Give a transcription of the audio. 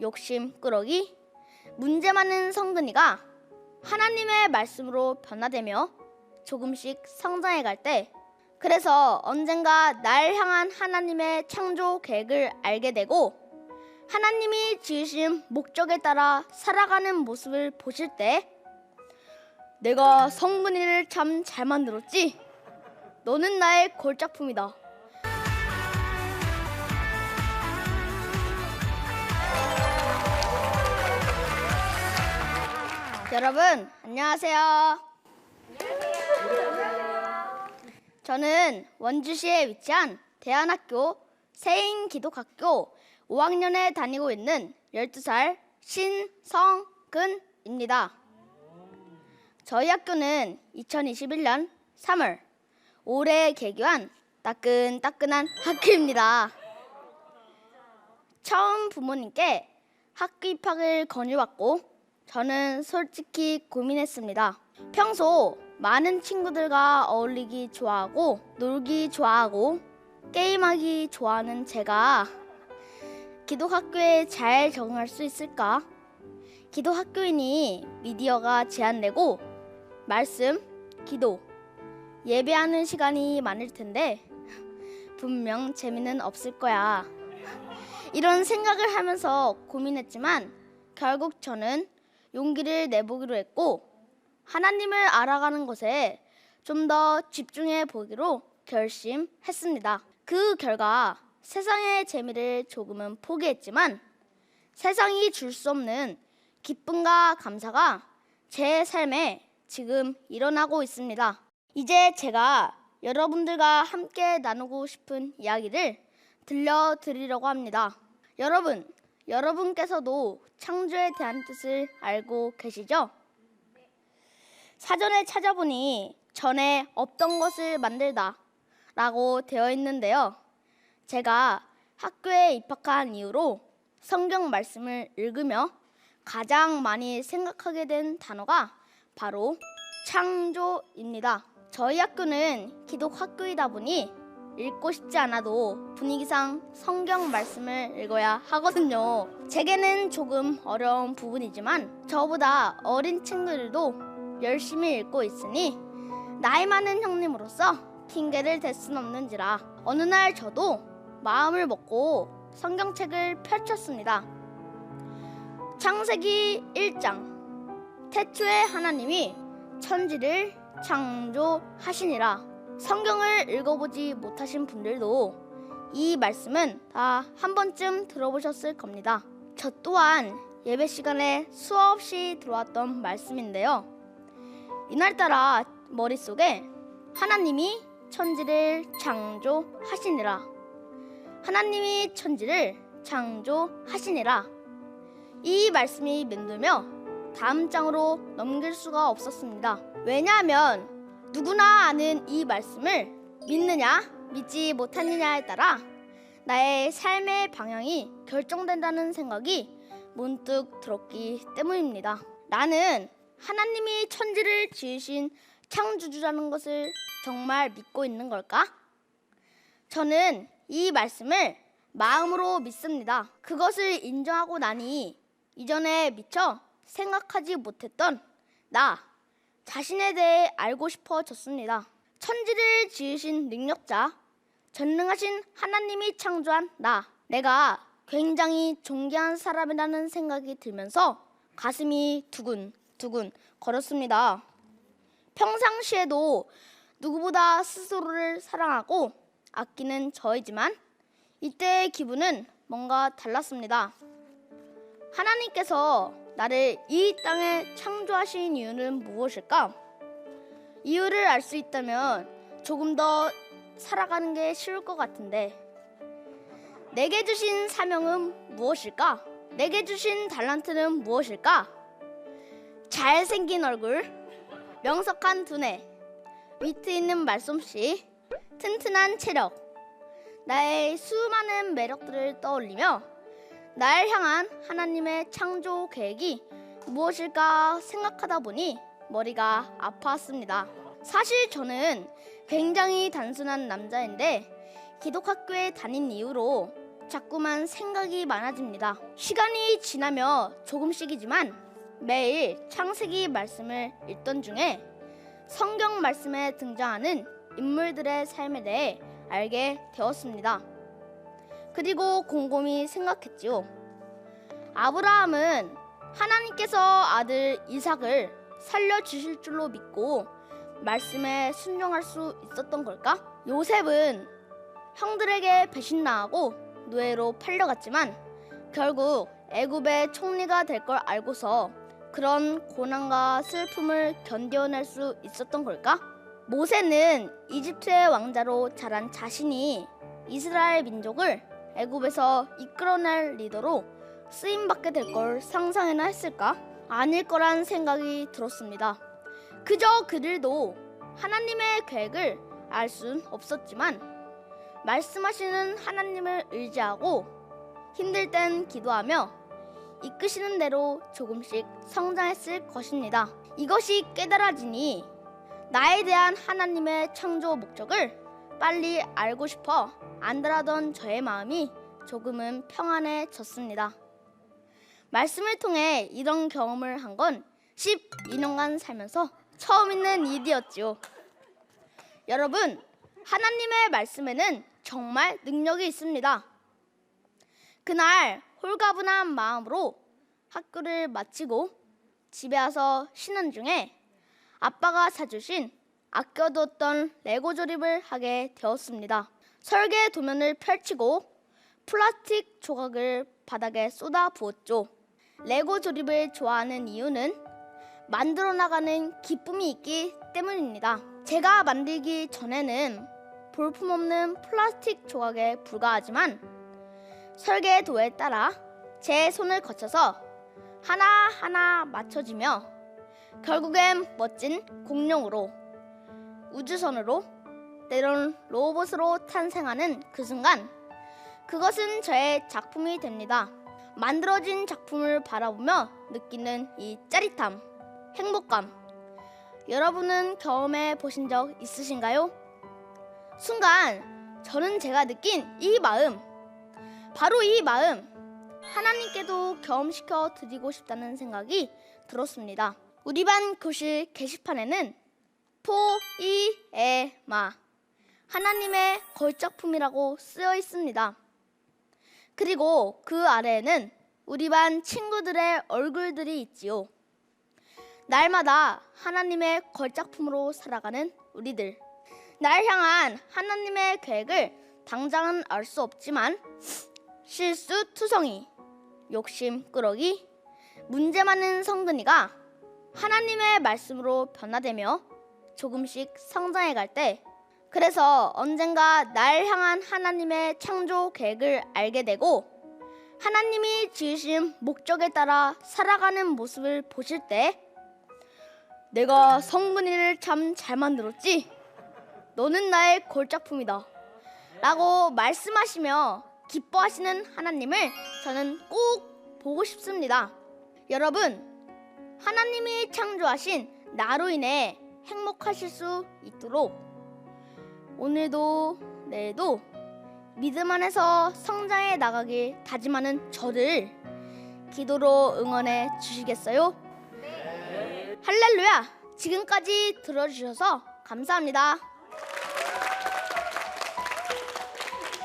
욕심 꾸러기, 문제 많은 성근이가 하나님의 말씀으로 변화되며 조금씩 성장해 갈 때, 그래서 언젠가 날 향한 하나님의 창조 계획을 알게 되고 하나님이 지으신 목적에 따라 살아가는 모습을 보실 때, 내가 성근이를 참 잘 만들었지? 너는 나의 골작품이다. 여러분, 안녕하세요. 저는 원주시에 위치한 대안학교 세인기독학교 5학년에 다니고 있는 12살 신성근입니다. 저희 학교는 2021년 3월 올해 개교한 따끈따끈한 학교입니다. 처음 부모님께 학교 입학을 권유받고 저는 솔직히 고민했습니다. 평소 많은 친구들과 어울리기 좋아하고 놀기 좋아하고 게임하기 좋아하는 제가 기독학교에 잘 적응할 수 있을까? 기독학교이니 미디어가 제한되고 말씀, 기도, 예배하는 시간이 많을 텐데 분명 재미는 없을 거야. 이런 생각을 하면서 고민했지만 결국 저는 용기를 내보기로 했고 하나님을 알아가는 것에 좀 더 집중해 보기로 결심했습니다. 그 결과 세상의 재미를 조금은 포기했지만 세상이 줄 수 없는 기쁨과 감사가 제 삶에 지금 일어나고 있습니다. 이제 제가 여러분들과 함께 나누고 싶은 이야기를 들려드리려고 합니다. 여러분께서도 창조에 대한 뜻을 알고 계시죠? 사전에 찾아보니 전에 없던 것을 만들다 라고 되어 있는데요. 제가 학교에 입학한 이후로 성경 말씀을 읽으며 가장 많이 생각하게 된 단어가 바로 창조입니다. 저희 학교는 기독학교이다 보니 읽고 싶지 않아도 분위기상 성경 말씀을 읽어야 하거든요. 제게는 조금 어려운 부분이지만 저보다 어린 친구들도 열심히 읽고 있으니 나이 많은 형님으로서 핑계를 댈 순 없는지라 어느 날 저도 마음을 먹고 성경책을 펼쳤습니다. 창세기 1장, 태초에 하나님이 천지를 창조하시니라. 성경을 읽어보지 못하신 분들도 이 말씀은 다 한 번쯤 들어보셨을 겁니다. 저 또한 예배 시간에 수없이 들어왔던 말씀인데요. 이날따라 머릿속에 하나님이 천지를 창조하시니라, 하나님이 천지를 창조하시니라, 이 말씀이 맴돌며 다음 장으로 넘길 수가 없었습니다. 왜냐하면 누구나 아는 이 말씀을 믿느냐 믿지 못하느냐에 따라 나의 삶의 방향이 결정된다는 생각이 문득 들었기 때문입니다. 나는 하나님이 천지를 지으신 창조주라는 것을 정말 믿고 있는 걸까? 저는 이 말씀을 마음으로 믿습니다. 그것을 인정하고 나니 이전에 미처 생각하지 못했던 나 자신에 대해 알고 싶어졌습니다. 천지를 지으신 능력자, 전능하신 하나님이 창조한 내가 굉장히 존귀한 사람이라는 생각이 들면서 가슴이 두근두근 거렸습니다. 평상시에도 누구보다 스스로를 사랑하고 아끼는 저이지만 이때의 기분은 뭔가 달랐습니다. 하나님께서 나를 이 땅에 창조하신 이유는 무엇일까? 이유를 알 수 있다면 조금 더 살아가는 게 쉬울 것 같은데, 내게 주신 사명은 무엇일까? 내게 주신 달란트는 무엇일까? 잘생긴 얼굴, 명석한 두뇌, 위트 있는 말솜씨, 튼튼한 체력, 나의 수많은 매력들을 떠올리며 날 향한 하나님의 창조 계획이 무엇일까 생각하다 보니 머리가 아팠습니다. 사실 저는 굉장히 단순한 남자인데 기독학교에 다닌 이후로 자꾸만 생각이 많아집니다. 시간이 지나며 조금씩이지만 매일 창세기 말씀을 읽던 중에 성경 말씀에 등장하는 인물들의 삶에 대해 알게 되었습니다. 그리고 곰곰이 생각했지요. 아브라함은 하나님께서 아들 이삭을 살려주실 줄로 믿고 말씀에 순종할 수 있었던 걸까? 요셉은 형들에게 배신당하고 노예로 팔려갔지만 결국 애굽의 총리가 될 걸 알고서 그런 고난과 슬픔을 견뎌낼 수 있었던 걸까? 모세는 이집트의 왕자로 자란 자신이 이스라엘 민족을 애굽에서 이끌어낼 리더로 쓰임받게 될 걸 상상이나 했을까? 아닐 거란 생각이 들었습니다. 그저 그들도 하나님의 계획을 알 순 없었지만 말씀하시는 하나님을 의지하고 힘들 땐 기도하며 이끄시는 대로 조금씩 성장했을 것입니다. 이것이 깨달아지니 나에 대한 하나님의 창조 목적을 빨리 알고 싶어 안달하던 저의 마음이 조금은 평안해졌습니다. 말씀을 통해 이런 경험을 한 건 12년간 살면서 처음 있는 일이었지요. 여러분, 하나님의 말씀에는 정말 능력이 있습니다. 그날 홀가분한 마음으로 학교를 마치고 집에 와서 쉬는 중에 아빠가 사주신 아껴뒀던 레고 조립을 하게 되었습니다. 설계 도면을 펼치고 플라스틱 조각을 바닥에 쏟아 부었죠. 레고 조립을 좋아하는 이유는 만들어 나가는 기쁨이 있기 때문입니다. 제가 만들기 전에는 볼품없는 플라스틱 조각에 불과하지만 설계도에 따라 제 손을 거쳐서 하나하나 맞춰지며 결국엔 멋진 공룡으로, 우주선으로, 때론 로봇으로 탄생하는 그 순간, 그것은 저의 작품이 됩니다. 만들어진 작품을 바라보며 느끼는 이 짜릿함, 행복감, 여러분은 경험해 보신 적 있으신가요? 순간 저는 제가 느낀 이 마음, 바로 이 마음, 하나님께도 경험시켜 드리고 싶다는 생각이 들었습니다. 우리 반 교실 게시판에는 포이에마, 하나님의 걸작품이라고 쓰여 있습니다. 그리고 그 아래에는 우리 반 친구들의 얼굴들이 있지요. 날마다 하나님의 걸작품으로 살아가는 우리들. 날 향한 하나님의 계획을 당장은 알 수 없지만 실수투성이, 욕심꾸러기, 문제 많은 성근이가 하나님의 말씀으로 변화되며 조금씩 성장해 갈 때, 그래서 언젠가 날 향한 하나님의 창조 계획을 알게 되고 하나님이 지으신 목적에 따라 살아가는 모습을 보실 때, 내가 성근이를 참 잘 만들었지? 너는 나의 걸작품이다 라고 말씀하시며 기뻐하시는 하나님을 저는 꼭 보고 싶습니다. 여러분, 하나님이 창조하신 나로 인해 행복하실 수 있도록 오늘도 내일도 믿음 안에서 성장해 나가길 다짐하는 저를 기도로 응원해 주시겠어요? 네. 할렐루야! 지금까지 들어주셔서 감사합니다.